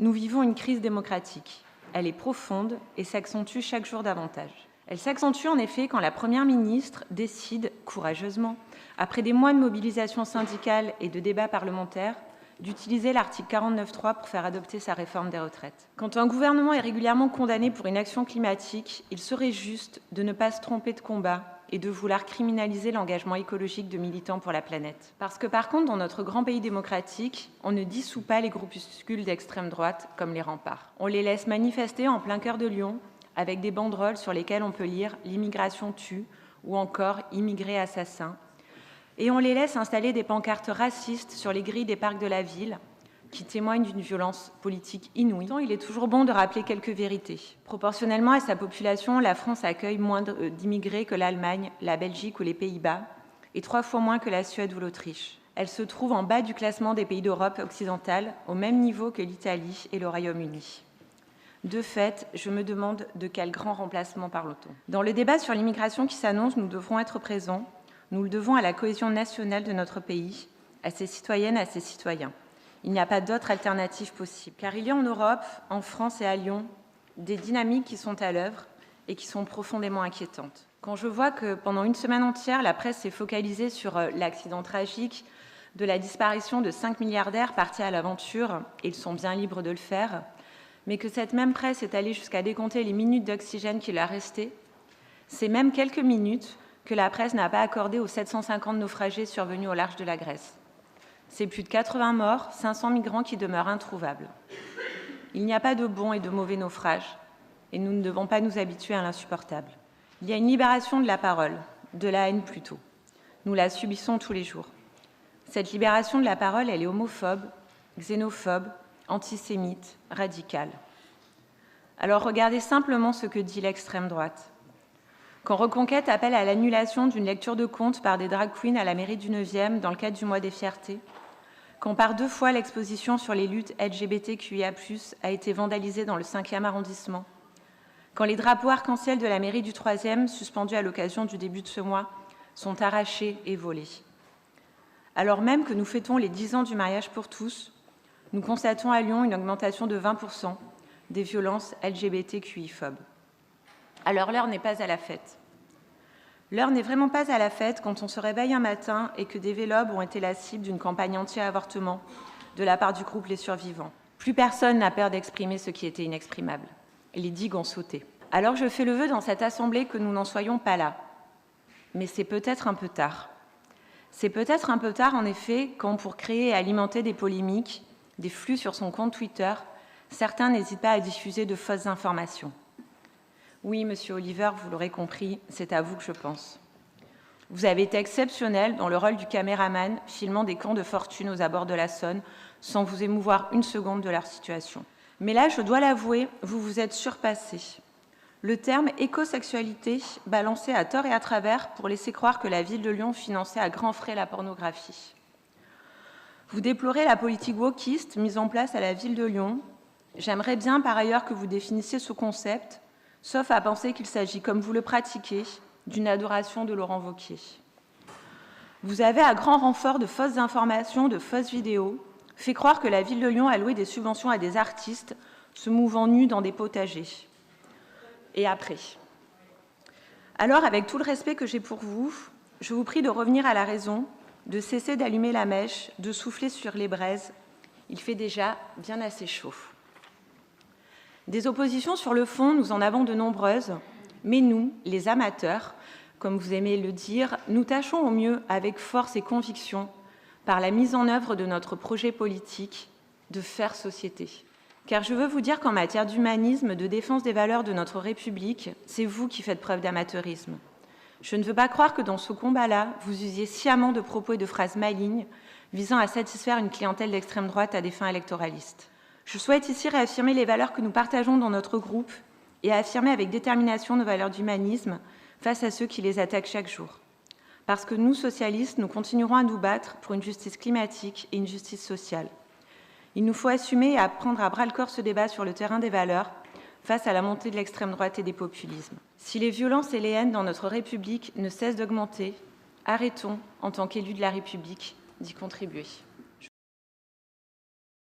Nous vivons une crise démocratique. Elle est profonde et s'accentue chaque jour davantage. Elle s'accentue en effet quand la Première ministre décide, courageusement, après des mois de mobilisation syndicale et de débats parlementaires, d'utiliser l'article 49.3 pour faire adopter sa réforme des retraites. Quand un gouvernement est régulièrement condamné pour inaction climatique, il serait juste de ne pas se tromper de combat et de vouloir criminaliser l'engagement écologique de militants pour la planète. Parce que par contre, dans notre grand pays démocratique, on ne dissout pas les groupuscules d'extrême droite comme les remparts. On les laisse manifester en plein cœur de Lyon avec des banderoles sur lesquelles on peut lire « L'immigration tue » ou encore « Immigrés assassins ». Et on les laisse installer des pancartes racistes sur les grilles des parcs de la ville qui témoignent d'une violence politique inouïe. Il est toujours bon de rappeler quelques vérités. Proportionnellement à sa population, la France accueille moins d'immigrés que l'Allemagne, la Belgique ou les Pays-Bas, et 3 fois moins que la Suède ou l'Autriche. Elle se trouve en bas du classement des pays d'Europe occidentale, au même niveau que l'Italie et le Royaume-Uni. De fait, je me demande de quel grand remplacement parle-t-on. Dans le débat sur l'immigration qui s'annonce, nous devrons être présents. Nous le devons à la cohésion nationale de notre pays, à ses citoyennes, à ses citoyens. Il n'y a pas d'autre alternative possible, car il y a en Europe, en France et à Lyon, des dynamiques qui sont à l'œuvre et qui sont profondément inquiétantes. Quand je vois que pendant une semaine entière, la presse s'est focalisée sur l'accident tragique de la disparition de 5 milliardaires partis à l'aventure, et ils sont bien libres de le faire, mais que cette même presse est allée jusqu'à décompter les minutes d'oxygène qui leur restaient, c'est même quelques minutes que la presse n'a pas accordé aux 750 naufragés survenus au large de la Grèce. C'est plus de 80 morts, 500 migrants qui demeurent introuvables. Il n'y a pas de bons et de mauvais naufrages, et nous ne devons pas nous habituer à l'insupportable. Il y a une libération de la parole, de la haine plutôt. Nous la subissons tous les jours. Cette libération de la parole, elle est homophobe, xénophobe, antisémite, radicale. Alors regardez simplement ce que dit l'extrême droite. Quand Reconquête appelle à l'annulation d'une lecture de contes par des drag queens à la mairie du 9e dans le cadre du mois des fiertés, quand par 2 fois l'exposition sur les luttes LGBTQIA+, a été vandalisée dans le 5e arrondissement, quand les drapeaux arc-en-ciel de la mairie du 3e, suspendus à l'occasion du début de ce mois, sont arrachés et volés. Alors même que nous fêtons les 10 ans du mariage pour tous, nous constatons à Lyon une augmentation de 20% des violences LGBTQI-phobes. Alors l'heure n'est pas à la fête. L'heure n'est vraiment pas à la fête quand on se réveille un matin et que des vélobes ont été la cible d'une campagne anti-avortement de la part du groupe Les Survivants. Plus personne n'a peur d'exprimer ce qui était inexprimable. Les digues ont sauté. Alors je fais le vœu dans cette assemblée que nous n'en soyons pas là. Mais c'est peut-être un peu tard. C'est peut-être un peu tard, en effet, quand pour créer et alimenter des polémiques, des flux sur son compte Twitter, certains n'hésitent pas à diffuser de fausses informations. Oui, monsieur Oliver, vous l'aurez compris, c'est à vous que je pense. Vous avez été exceptionnel dans le rôle du caméraman filmant des camps de fortune aux abords de la Saône sans vous émouvoir une seconde de leur situation. Mais là, je dois l'avouer, vous vous êtes surpassé. Le terme écosexualité balancé à tort et à travers pour laisser croire que la ville de Lyon finançait à grands frais la pornographie. Vous déplorez la politique wokiste mise en place à la ville de Lyon. J'aimerais bien par ailleurs que vous définissiez ce concept, sauf à penser qu'il s'agit, comme vous le pratiquez, d'une adoration de Laurent Wauquiez. Vous avez, à grand renfort de fausses informations, de fausses vidéos, fait croire que la ville de Lyon a loué des subventions à des artistes se mouvant nus dans des potagers. Et après. Alors, avec tout le respect que j'ai pour vous, je vous prie de revenir à la raison, de cesser d'allumer la mèche, de souffler sur les braises. Il fait déjà bien assez chaud. Des oppositions sur le fond, nous en avons de nombreuses, mais nous, les amateurs, comme vous aimez le dire, nous tâchons au mieux, avec force et conviction, par la mise en œuvre de notre projet politique, de faire société. Car je veux vous dire qu'en matière d'humanisme, de défense des valeurs de notre République, c'est vous qui faites preuve d'amateurisme. Je ne veux pas croire que dans ce combat-là, vous usiez sciemment de propos et de phrases malignes visant à satisfaire une clientèle d'extrême droite à des fins électoralistes. Je souhaite ici réaffirmer les valeurs que nous partageons dans notre groupe et affirmer avec détermination nos valeurs d'humanisme face à ceux qui les attaquent chaque jour. Parce que nous, socialistes, nous continuerons à nous battre pour une justice climatique et une justice sociale. Il nous faut assumer et prendre à bras-le-corps ce débat sur le terrain des valeurs face à la montée de l'extrême droite et des populismes. Si les violences et les haines dans notre République ne cessent d'augmenter, arrêtons, en tant qu'élus de la République, d'y contribuer.